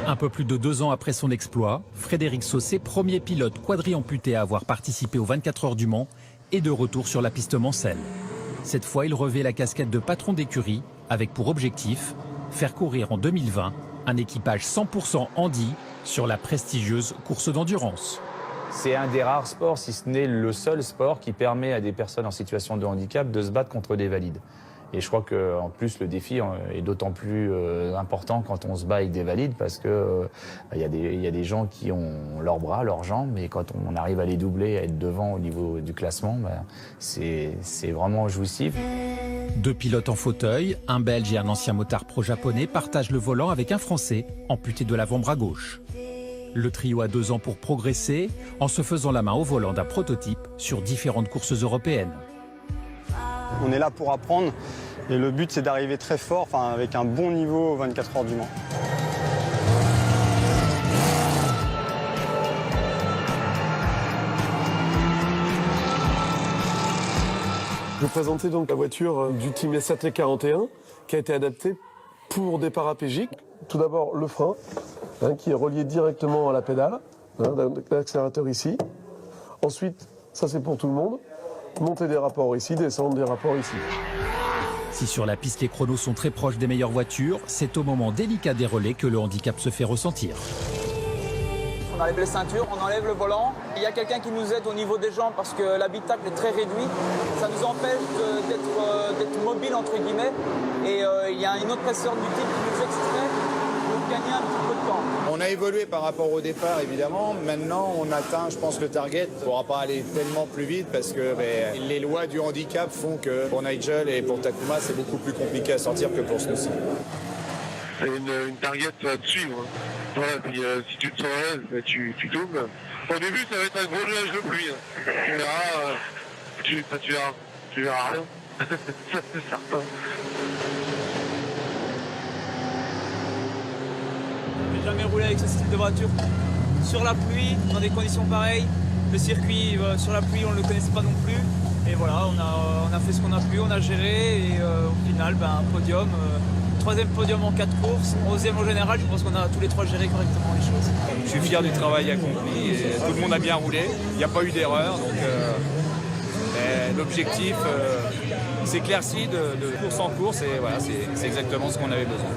Un peu plus de 2 ans après son exploit, Frédéric Saucé, premier pilote quadri-amputé à avoir participé aux 24 heures du Mans, est de retour sur la piste Mancel. Cette fois, il revêt la casquette de patron d'écurie avec pour objectif faire courir en 2020 un équipage 100% handi sur la prestigieuse course d'endurance. C'est un des rares sports, si ce n'est le seul sport, qui permet à des personnes en situation de handicap de se battre contre des valides. Et je crois qu'en plus, le défi est d'autant plus important quand on se bat avec des valides parce que y a des gens qui ont leurs bras, leurs jambes, et quand on arrive à les doubler, à être devant au niveau du classement, c'est vraiment jouissif. 2 pilotes en fauteuil, un Belge et un ancien motard pro-japonais partagent le volant avec un Français amputé de l'avant-bras gauche. Le trio a 2 ans pour progresser en se faisant la main au volant d'un prototype sur différentes courses européennes. On est là pour apprendre et le but c'est d'arriver très fort, avec un bon niveau aux 24 heures du Mans. Je vous présentais donc la voiture du team SAT41 qui a été adaptée pour des paraplégiques. Tout d'abord le frein qui est relié directement à la pédale, l'accélérateur ici. Ensuite, ça c'est pour tout le monde. Monter des rapports ici, descendre des rapports ici. Si sur la piste les chronos sont très proches des meilleures voitures, c'est au moment délicat des relais que le handicap se fait ressentir. On enlève les ceintures, on enlève le volant. Il y a quelqu'un qui nous aide au niveau des jambes parce que l'habitacle est très réduit. Ça nous empêche d'être mobile entre guillemets. Et il y a une autre personne du team qui nous extrait pour gagner un petit peu de temps. On a évolué par rapport au départ évidemment. Maintenant on atteint, je pense, le target. On ne pourra pas aller tellement plus vite parce que les lois du handicap font que pour Nigel et pour Takuma c'est beaucoup plus compliqué à sortir que pour Snowsy. C'est une target à te suivre. Voilà, puis si tu te sens à l'aise, tu tombes. Au début, ça va être un gros nuage de pluie. Tu verras rien. Ça, c'est certain. J'ai jamais roulé avec ce style de voiture. Sur la pluie, dans des conditions pareilles. Le circuit, sur la pluie, on ne le connaissait pas non plus. Et voilà, on a fait ce qu'on a pu, on a géré. Et au final, un podium. 3e podium en 4 courses, 11e au général, je pense qu'on a tous les 3 géré correctement les choses. Je suis fier du travail accompli et tout le monde a bien roulé, il n'y a pas eu d'erreur, donc l'objectif s'éclaircit de course en course et voilà, c'est exactement ce qu'on avait besoin.